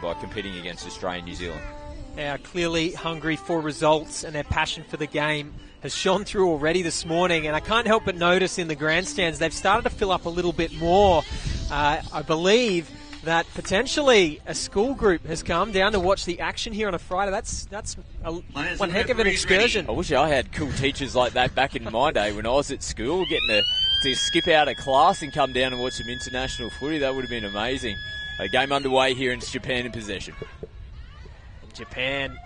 by competing against Australia and New Zealand. They are clearly hungry for results, and their passion for the game has shone through already this morning. And I can't help but notice in the grandstands they've started to fill up a little bit more. I believe that potentially a school group has come down to watch the action here on a Friday. That's one heck of an excursion. I wish I had cool teachers like that back in my day when I was at school, getting to skip out of class and come down and watch some international footy. That would have been amazing. A game underway here, and it's Japan in possession. Japan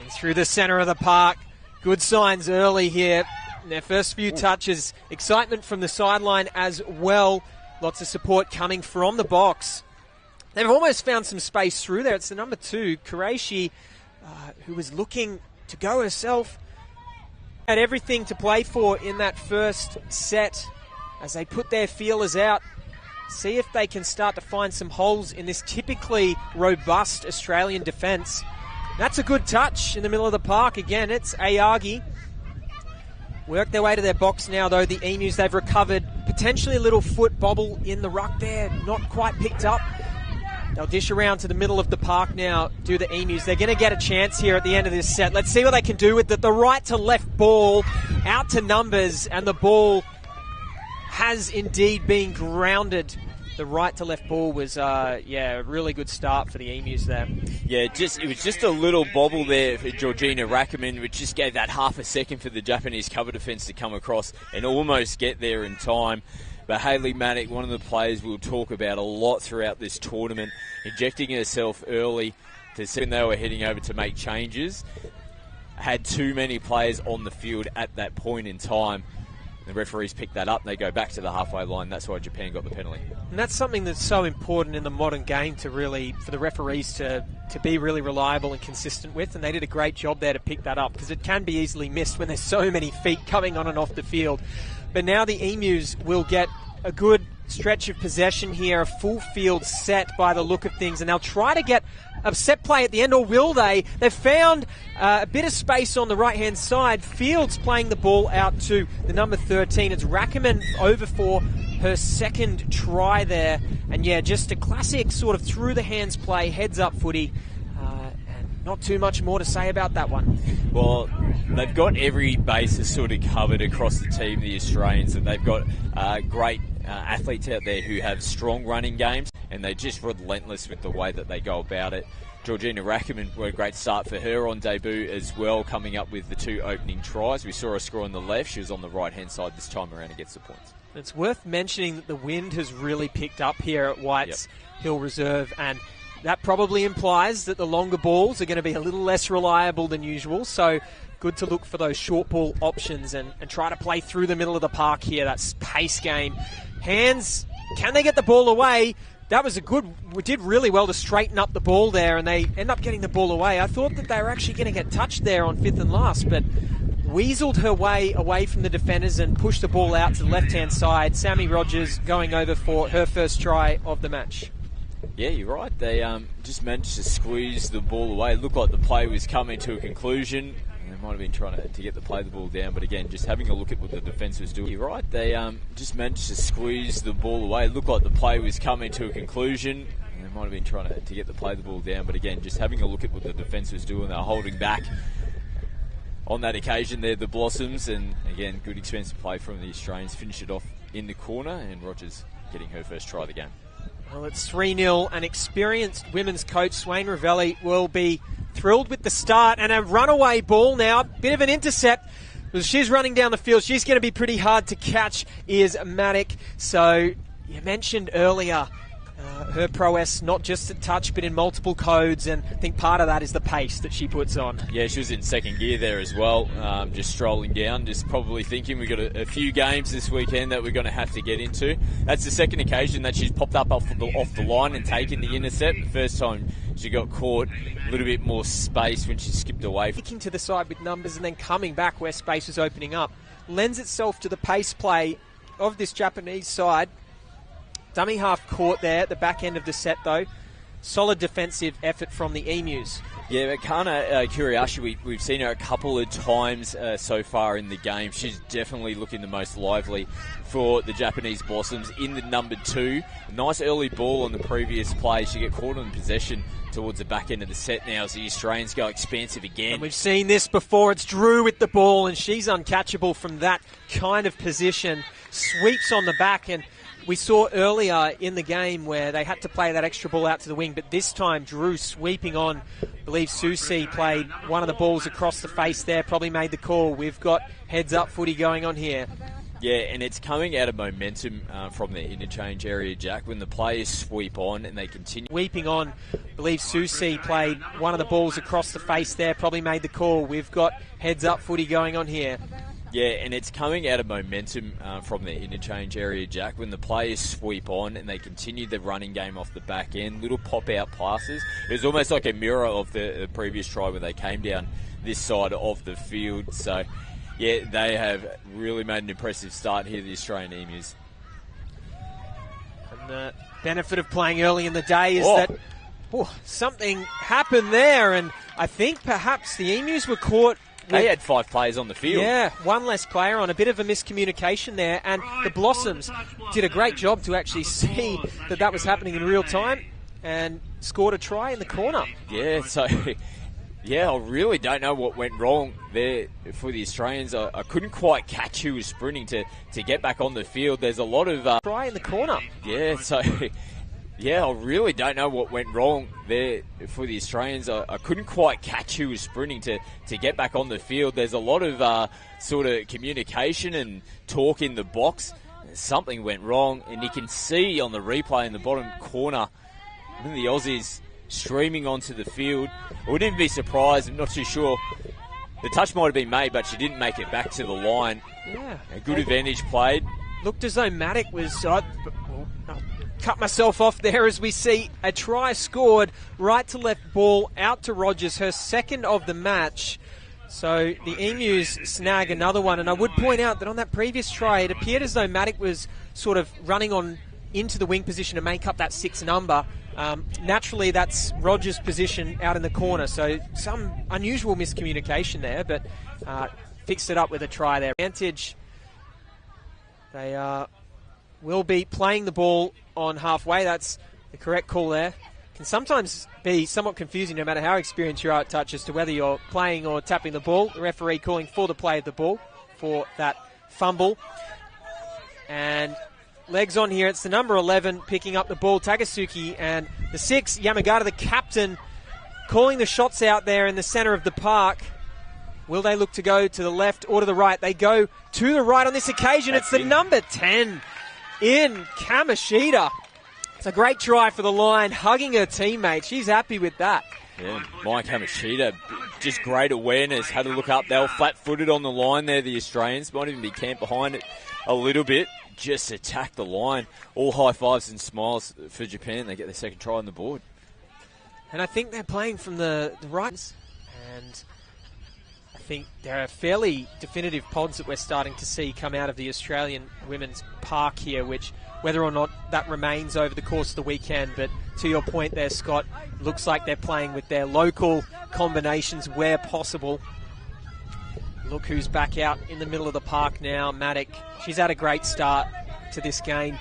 and through the centre of the park. Good signs early here. In their first few touches, excitement from the sideline as well. Lots of support coming from the box. They've almost found some space through there. It's the number 2, Qureshi, who was looking to go herself. Had everything to play for in that first set as they put their feelers out. See if they can start to find some holes in this typically robust Australian defence. That's a good touch in the middle of the park. Again, it's Ayagi. Work their way to their box now, though. The Emus, they've recovered. Potentially a little foot bobble in the ruck there. Not quite picked up. They'll dish around to the middle of the park now, do the Emus. They're going to get a chance here at the end of this set. Let's see what they can do with the right to left ball. Out to numbers, and the ball has indeed been grounded. The right to left ball was, a really good start for the Emus there. Yeah, it was just a little bobble there for Georgina Rackerman, which just gave that half a second for the Japanese cover defence to come across and almost get there in time. But Hayley Maddock, one of the players we'll talk about a lot throughout this tournament, injecting herself early to see when they were heading over to make changes, had too many players on the field at that point in time. The referees pick that up and they go back to the halfway line. That's why Japan got the penalty. And that's something that's so important in the modern game for the referees to be really reliable and consistent with. And they did a great job there to pick that up, because it can be easily missed when there's so many feet coming on and off the field. But now the Emus will get a good stretch of possession here, a full field set by the look of things, and they'll try to get a set play at the end, or will they? They've found a bit of space on the right-hand side. Fields playing the ball out to the number 13. It's Rackerman over for her second try there. And yeah, just a classic sort of through-the-hands play, heads-up footy. And not too much more to say about that one. Well, they've got every basis sort of covered across the team, the Australians, and they've got great athletes out there who have strong running games, and they're just relentless with the way that they go about it. Georgina Rackerman, what a great start for her on debut as well, coming up with the 2 opening tries. We saw her score on the left. She was on the right-hand side this time around and gets the points. It's worth mentioning that the wind has really picked up here at Whites Hill Reserve, and that probably implies that the longer balls are going to be a little less reliable than usual. So good to look for those short ball options and try to play through the middle of the park here. That's pace game. Hands, can they get the ball away? That was we did really well to straighten up the ball there, and they end up getting the ball away. I thought that they were actually going to get touched there on 5th and last, but weaseled her way away from the defenders and pushed the ball out to the left-hand side. Sammy Rogers going over for her first try of the match. Yeah, you're right. They just managed to squeeze the ball away. It looked like the play was coming to a conclusion. They might have been trying to get the ball down, but again, just having a look at what the defence was doing. You're right. They just managed to squeeze the ball away. It looked like the play was coming to a conclusion. They might have been trying to get the ball down, but again, just having a look at what the defence was doing. They were holding back on that occasion. They're the Blossoms, and again, good expensive play from the Australians. Finish it off in the corner, and Rogers getting her first try of the game. Well, it's 3-0. An experienced women's coach, Swain Ravelli, will be thrilled with the start, and a runaway ball now. Bit of an intercept. She's running down the field. She's going to be pretty hard to catch, is Maddock. So you mentioned earlier her prowess, not just at touch, but in multiple codes, and I think part of that is the pace that she puts on. Yeah, she was in second gear there as well, just strolling down, just probably thinking we've got a few games this weekend that we're going to have to get into. That's the second occasion that she's popped up off the line and taken the intercept. The first time she got caught, a little bit more space when she skipped away. Kicking to the side with numbers and then coming back where space is opening up lends itself to the pace play of this Japanese side. Dummy half caught there at the back end of the set, though. Solid defensive effort from the Emus. Yeah, but Kana Kuriashi, we've seen her a couple of times so far in the game. She's definitely looking the most lively for the Japanese Blossoms in the number 2. Nice early ball on the previous play. She get caught in possession towards the back end of the set now as the Australians go expansive again. And we've seen this before. It's Drew with the ball, and she's uncatchable from that kind of position. Sweeps on the back, and we saw earlier in the game where they had to play that extra ball out to the wing, but this time Drew sweeping on. I believe Susie played one of the balls across the face there, probably made the call. We've got heads-up footy going on here. Yeah, and it's coming out of momentum from the interchange area, Jack, when the players sweep on and they continue. Sweeping on. I believe Susie played one of the balls across the face there, probably made the call. We've got heads-up footy going on here. Yeah, and it's coming out of momentum from the interchange area, Jack, when the players sweep on and they continue the running game off the back end, little pop-out passes. It was almost like a mirror of the previous try when they came down this side of the field. So, yeah, they have really made an impressive start here, the Australian Emus. And the benefit of playing early in the day is that something happened there, and I think perhaps the Emus were caught. They had 5 players on the field. Yeah, one less player on. A bit of a miscommunication there. And the Blossoms did a great job to actually see that was happening in real time and scored a try in the corner. Yeah, so, yeah, I really don't know what went wrong there for the Australians. I couldn't quite catch who was sprinting to get back on the field. There's a lot of... try in the corner. Yeah, so... Yeah, I really don't know what went wrong there for the Australians. I couldn't quite catch who was sprinting to get back on the field. There's a lot of sort of communication and talk in the box. Something went wrong, and you can see on the replay in the bottom corner, the Aussies streaming onto the field. I wouldn't even be surprised. I'm not too sure. The touch might have been made, but she didn't make it back to the line. Yeah. A good advantage played. Looked as though Maddock was... cut myself off there as we see a try scored, right to left ball out to Rogers, her second of the match. So the Emus snag another one, and I would point out that on that previous try it appeared as though Maddock was sort of running on into the wing position to make up that 6 number. Naturally that's Rogers' position out in the corner, so some unusual miscommunication there, but fixed it up with a try there. Advantage. They will be playing the ball on halfway. That's the correct call there. Can sometimes be somewhat confusing no matter how experienced you are at touch as to whether you're playing or tapping the ball. The referee calling for the play of the ball for that fumble. And legs on here. It's the number 11 picking up the ball, Takasuki, and the 6, Yamagata, the captain, calling the shots out there in the center of the park. Will they look to go to the left or to the right? They go to the right on this occasion. It's the number 10 in Kamishita. It's a great try for the line, hugging her teammate. She's happy with that. Yeah, Mai Kamishita, just great awareness. Had to look up. They were flat-footed on the line there, the Australians. Might even be camped behind it a little bit. Just attack the line. All high fives and smiles for Japan. They get their second try on the board. And I think they're playing from the right. And I think there are fairly definitive pods that we're starting to see come out of the Australian women's park here, which whether or not that remains over the course of the weekend. But to your point there, Scott, looks like they're playing with their local combinations where possible. Look who's back out in the middle of the park now, Maddock. She's had a great start to this game.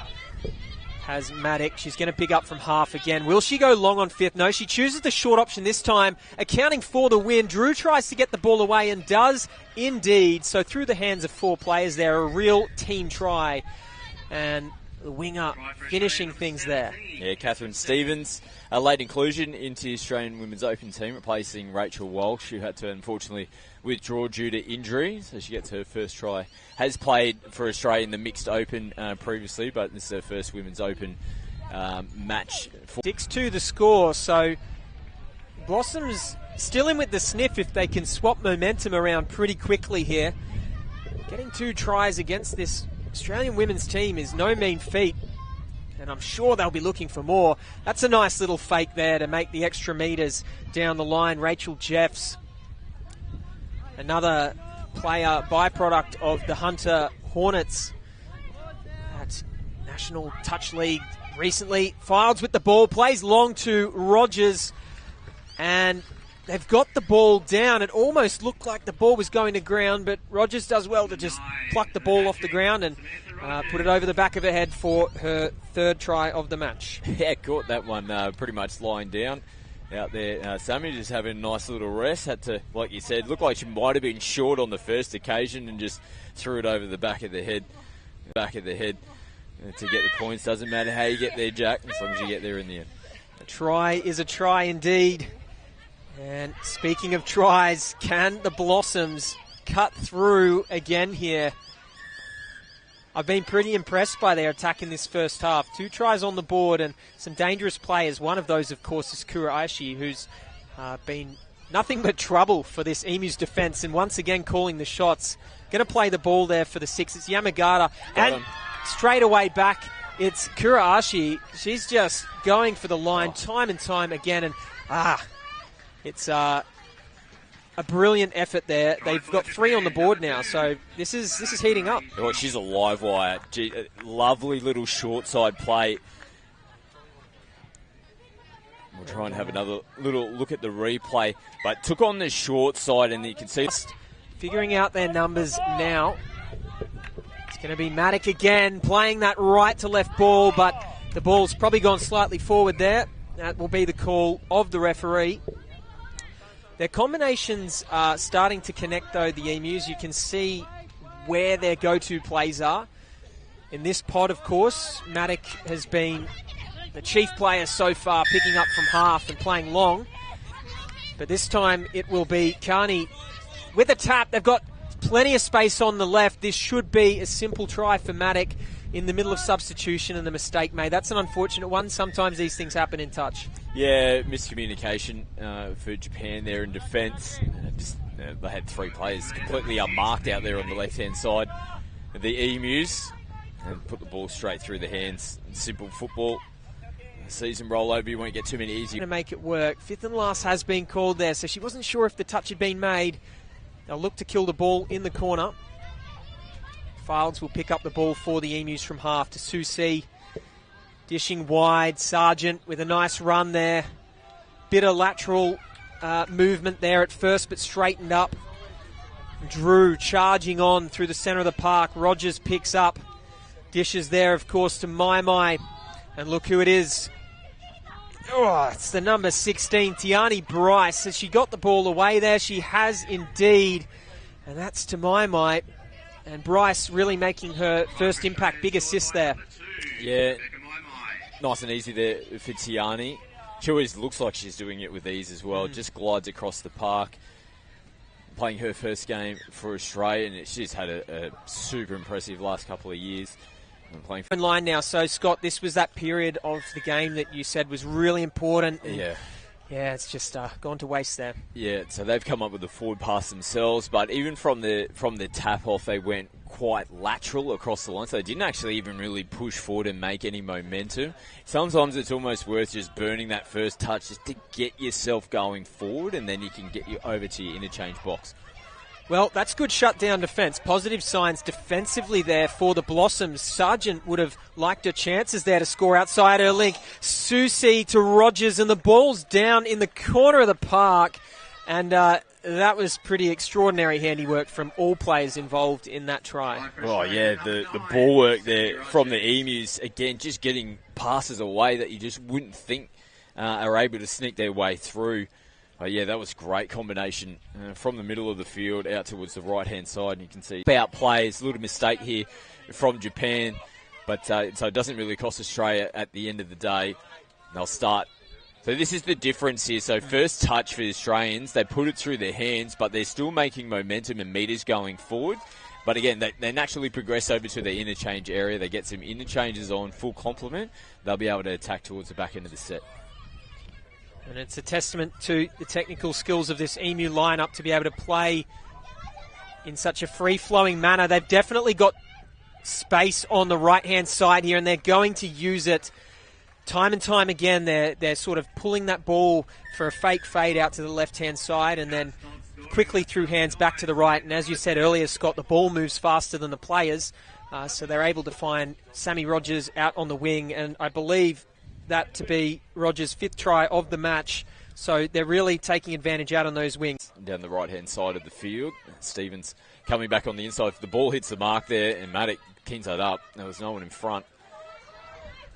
Has Maddock. She's going to pick up from half again. Will she go long on 5th? No, she chooses the short option this time, accounting for the win. Drew tries to get the ball away and does indeed. So through the hands of 4 players there, a real team try. And the winger finishing things there. Yeah, Catherine Stevens, a late inclusion into the Australian Women's Open team, replacing Rachel Walsh, who had to unfortunately withdraw due to injury. So she gets her first try. Has played for Australia in the Mixed Open previously, but this is her first Women's Open match. 6-2 the score, so Blossoms still in with the sniff if they can swap momentum around pretty quickly here. Getting 2 tries against this Australian women's team is no mean feat, and I'm sure they'll be looking for more. That's a nice little fake there to make the extra metres down the line. Rachel Jeffs, another player byproduct of the Hunter Hornets at National Touch League recently. Filds with the ball, plays long to Rogers, and they've got the ball down. It almost looked like the ball was going to ground, but Rogers does well to just pluck the ball off the ground and put it over the back of her head for her third try of the match. Yeah, caught that one pretty much lying down out there. Sammy just having a nice little rest. Had to, like you said, look like she might have been short on the first occasion and just threw it over the back of the head. To get the points. Doesn't matter how you get there, Jack, as long as you get there in the end. A try is a try indeed. And speaking of tries, can the Blossoms cut through again here? I've been pretty impressed by their attack in this first half. 2 tries on the board and some dangerous players. One of those, of course, is Kura Aishi, who's been nothing but trouble for this Emu's defence, and once again calling the shots. Going to play the ball there for the Six. It's Yamagata. And straight away back, it's Kura Aishi. She's just going for the line time and time again. And it's a brilliant effort there. They've got 3 on the board now, so this is heating up. Oh, she's a live wire. Lovely little short side play. We'll try and have another little look at the replay, but took on the short side, and you can see figuring out their numbers now. It's going to be Maddock again, playing that right to left ball, but the ball's probably gone slightly forward there. That will be the call of the referee. Their combinations are starting to connect, though, the Emus. You can see where their go-to plays are. In this pod, of course, Maddock has been the chief player so far, picking up from half and playing long. But this time it will be Carney with a tap. They've got plenty of space on the left. This should be a simple try for Maddock in the middle of substitution, and the mistake made. That's an unfortunate one. Sometimes these things happen in touch. Yeah, miscommunication for Japan there in defence. They had 3 players completely unmarked out there on the left-hand side of the Emus, and put the ball straight through the hands. Simple football. Season rollover, you won't get too many easy. To make it work. 5th and last has been called there, so she wasn't sure if the touch had been made. They'll look to kill the ball in the corner. Files will pick up the ball for the Emus from half to Susi. Dishing wide, Sargent with a nice run there. Bit of lateral movement there at first, but straightened up. Drew charging on through the centre of the park. Rogers picks up. Dishes there, of course, to Mai. And look who it is. Oh, it's the number 16, Tiani Bryce. Has she got the ball away there? She has indeed. And that's to Mai. And Bryce really making her first impact, big assist there. Yeah, nice and easy there for Tiani. She always looks like she's doing it with ease as well. Just glides across the park. Playing her first game for Australia, and she's had a super impressive last couple of years. Playing in line now. So, Scott, this was that period of the game that you said was really important. Yeah, it's just gone to waste there. Yeah, so they've come up with the forward pass themselves, but even from the tap off, they went quite lateral across the line, so they didn't actually even really push forward and make any momentum. Sometimes it's almost worth just burning that first touch just to get yourself going forward, and then you can get you over to your interchange box. Well, that's good shutdown defence. Positive signs defensively there for the Blossoms. Sargent would have liked her chances there to score outside her link. Susi to Rogers, and the ball's down in the corner of the park. And that was pretty extraordinary handiwork from all players involved in that try. Oh, yeah, the ball work there from the Emus. Again, just getting passes away that you just wouldn't think are able to sneak their way through. Yeah, that was great combination from the middle of the field out towards the right-hand side. And you can see about plays, a little mistake here from Japan. But so it doesn't really cost Australia at the end of the day. They'll start. So this is the difference here. So first touch for the Australians, they put it through their hands, but they're still making momentum and meters going forward. But again, they naturally progress over to the interchange area. They get some interchanges on full complement. They'll be able to attack towards the back end of the set. And it's a testament to the technical skills of this Emu lineup to be able to play in such a free-flowing manner. They've definitely got space on the right-hand side here, and they're going to use it time and time again. They're sort of pulling that ball for a fake fade out to the left-hand side and then quickly through hands back to the right. And as you said earlier, Scott, the ball moves faster than the players, so they're able to find Sammy Rogers out on the wing, and I believe that to be Rogers' 5th try of the match So they're really taking advantage out on those wings. Down the right-hand side of the field, Stevens coming back on the inside. The ball hits the mark there, and Maddock keens that up. There was no one in front.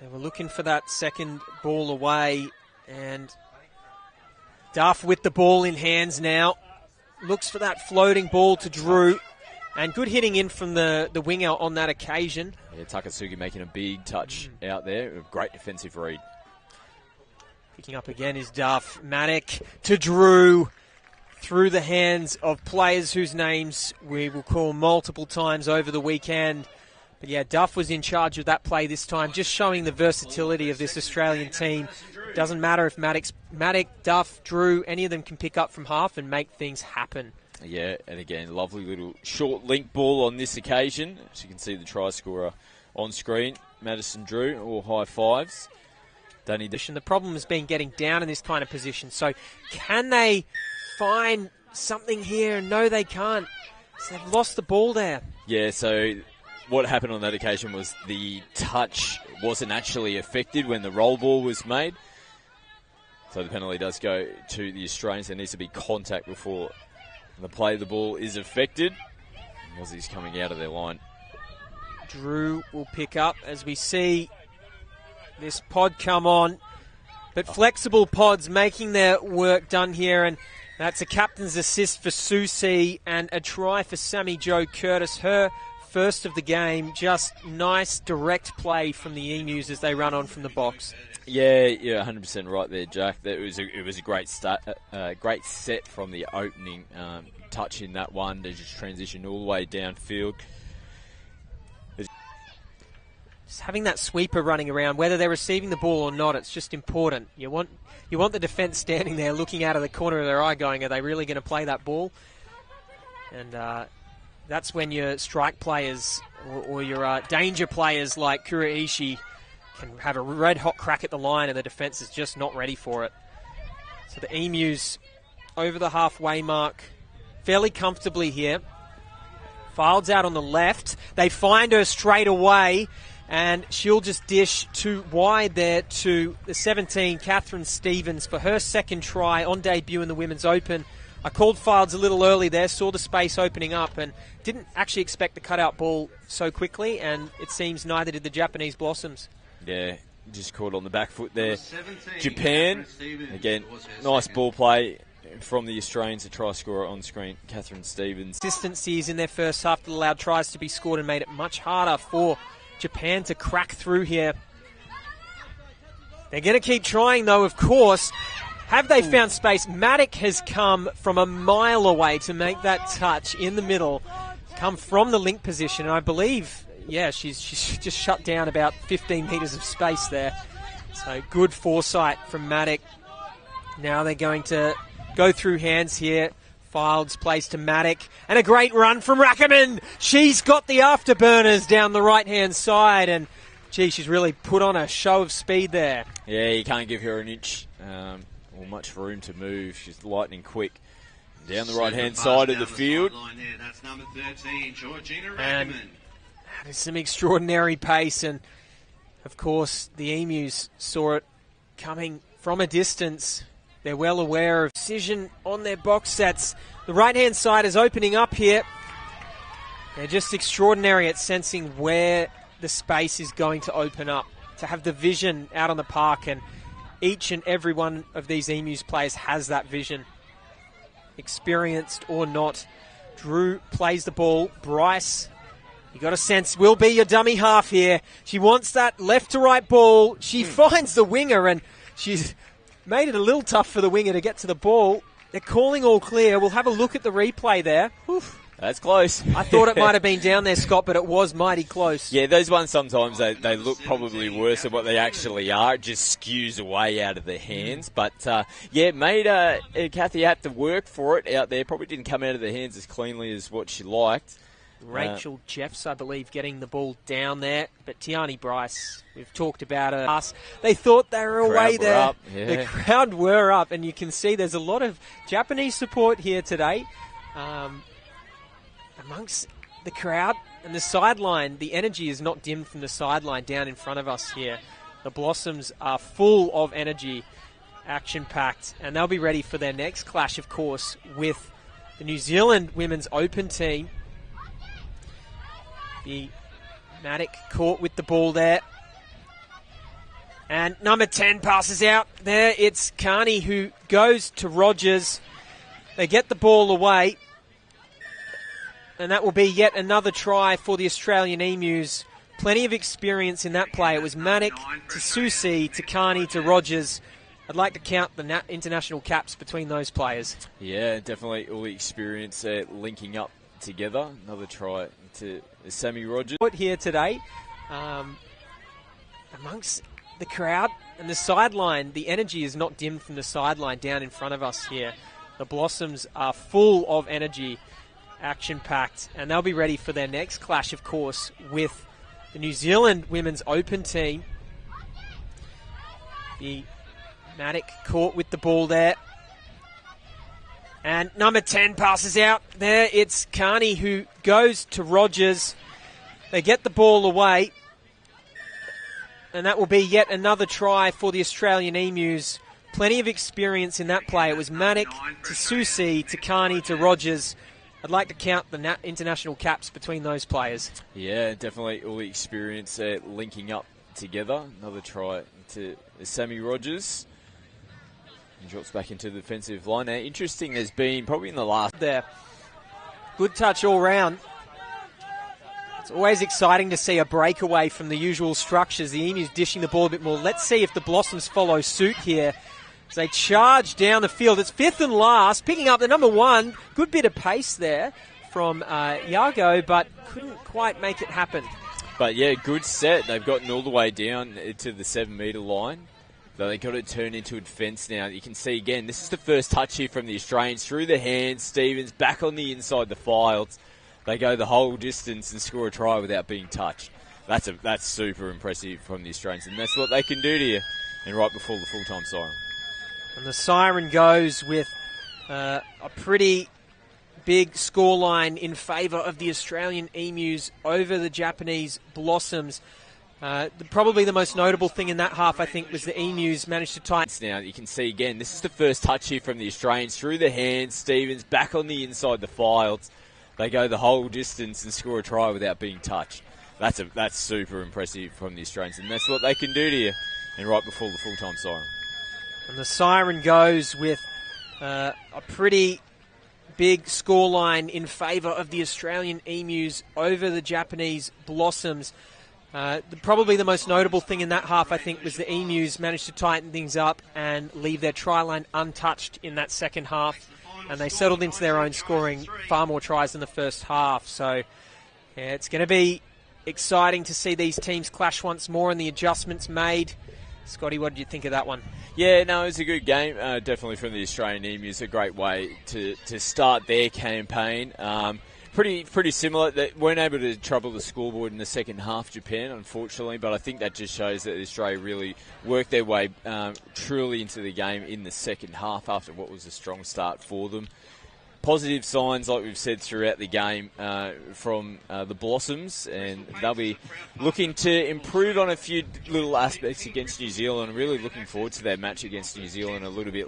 They were looking for that second ball away, and Duff with the ball in hands now. Looks for that floating ball to Drew, and good hitting in from the winger on that occasion. Yeah, Takatsugi making a big touch out there. A great defensive read. Picking up again is Duff. Maddock to Drew, through the hands of players whose names we will call multiple times over the weekend. But yeah, Duff was in charge of that play this time, just showing the versatility of this Australian team. Doesn't matter if Maddock, Duff, Drew, any of them can pick up from half and make things happen. Yeah, and again, lovely little short link ball on this occasion. As you can see the try scorer on screen, Madison Drew, all high fives. The problem has been getting down in this kind of position. So can they find something here? No, they can't. So they've lost the ball there. Yeah, so what happened on that occasion was the touch wasn't actually affected when the roll ball was made. So the penalty does go to the Australians. There needs to be contact before the play of the ball is affected. Aussie's coming out of their line. Drew will pick up as we see this pod come on. But flexible pods making their work done here, and that's a captain's assist for Susie and a try for Sammy Jo Curtis. Her first of the game. Just nice direct play from the Emus as they run on from the box. Yeah, 100% right there, Jack. It was a great start, great set from the opening touch in that one. They just transitioned all the way downfield. Just having that sweeper running around, whether they're receiving the ball or not, it's just important. You want the defence standing there looking out of the corner of their eye going, are they really going to play that ball? And that's when your strike players or your danger players like Kuraishi can have a red-hot crack at the line and the defence is just not ready for it. So the Emus over the halfway mark fairly comfortably here. Fildes out on the left. They find her straight away, and she'll just dish too wide there to the 17, Catherine Stevens, for her second try on debut in the Women's Open. I called Fildes a little early there, saw the space opening up, and didn't actually expect the cutout ball so quickly, and it seems neither did the Japanese Blossoms. Yeah, just caught on the back foot there. Japan, again, nice ball play from the Australians, a try scorer on screen, Catherine Stevens. Consistencies in their first half that allowed tries to be scored and made it much harder for Japan to crack through here. They're going to keep trying, though, of course. Have they found space? Maddock has come from a mile away to make that touch in the middle, come from the link position, and I believe, yeah, she's just shut down about 15 metres of space there. So good foresight from Maddock. Now they're going to go through hands here. Fildes plays to Maddock, and a great run from Rackerman. She's got the afterburners down the right-hand side, and gee, she's really put on a show of speed there. Yeah, you can't give her an inch or much room to move. She's lightning quick. Down the right-hand side of the field. That's number 13, Georgina And Rackerman. that is some extraordinary pace, and of course the Emus saw it coming from a distance. They're well aware of precision on their box sets. The right-hand side is opening up here. They're just extraordinary at sensing where the space is going to open up, to have the vision out on the park, and each and every one of these Emus players has that vision, experienced or not. Drew plays the ball. Bryce, you got a sense, will be your dummy half here. She wants that left to right ball. She finds the winger, and she's made it a little tough for the winger to get to the ball. They're calling all clear. We'll have a look at the replay there. Oof. That's close. I thought it might have been down there, Scott, but it was mighty close. Yeah, those ones sometimes they look probably worse than what they actually are. It just skews away out of their hands. But, yeah, made Kathy have to work for it out there. Probably didn't come out of their hands as cleanly as what she liked. Rachel Jeffs, I believe, getting the ball down there. But Tiani Bryce, we've talked about her. They thought they were away there. Up, yeah. The crowd were up, and you can see there's a lot of Japanese support here today. Amongst the crowd and the sideline, the energy is not dimmed from the sideline down in front of us here. The Blossoms are full of energy action-packed, and they'll be ready for their next clash, of course, with the New Zealand Women's Open team. The Matic caught with the ball there. And number 10 passes out there. It's Carney who goes to Rogers. They get the ball away. And that will be yet another try for the Australian Emus. Plenty of experience in that play. It was Matic to Susie to Carney to Rogers. I'd like to count the international caps between those players. Yeah, definitely all the experience linking up together. Another try to Sammy Rogers. Here today, amongst the crowd and the sideline, the energy is not dimmed from the sideline down in front of us here. The Blossoms are full of energy, action-packed, and they'll be ready for their next clash, of course, with the New Zealand Women's Open team. The Matic caught with the ball there. And number 10 passes out there. It's Carney who goes to Rogers. They get the ball away. And that will be yet another try for the Australian Emus. Plenty of experience in that play. It was Matic to Susie to Carney to Rogers. I'd like to count the international caps between those players. Yeah, definitely all the experience linking up together. Another try to Sammy Rogers. And drops back into the defensive line. Now, interesting, there's been probably in the last... There. Good touch all round. It's always exciting to see a breakaway from the usual structures. The Emus dishing the ball a bit more. Let's see if the Blossoms follow suit here as they charge down the field. It's fifth and last, picking up the number 1. Good bit of pace there from Yago, but couldn't quite make it happen. But yeah, good set. They've gotten all the way down to the 7-metre line. So they got it turned into a defence now. You can see again, this is the first touch here from the Australians. Through the hands, Stevens back on the inside the fields. They go the whole distance and score a try without being touched. That's super impressive from the Australians, and that's what they can do to you. And right before the full-time siren. And the siren goes with a pretty big scoreline in favour of the Australian Emus over the Japanese Blossoms. Probably the most notable thing in that half, I think, was the Emus managed to tighten. Now you can see again, this is the first touch here from the Australians. Through the hands, Stevens back on the inside the fields. They go the whole distance and score a try without being touched. That's super impressive from the Australians, and that's what they can do to you. And right before the full-time siren. And the siren goes with a pretty big scoreline in favour of the Australian Emus over the Japanese Blossoms. Probably the most notable thing in that half, I think, was the Emus managed to tighten things up and leave their try line untouched in that second half. And they settled into their own, scoring far more tries in the first half. So yeah, it's going to be exciting to see these teams clash once more and the adjustments made. Scotty, what did you think of that one? Yeah, no, it was a good game. Definitely from the Australian Emus, a great way to start their campaign. Pretty similar. They weren't able to trouble the scoreboard in the second half, Japan, unfortunately, but I think that just shows that Australia really worked their way truly into the game in the second half after what was a strong start for them. Positive signs, like we've said throughout the game, from the Blossoms, and they'll be looking to improve on a few little aspects against New Zealand. Really looking forward to their match against New Zealand a little bit later.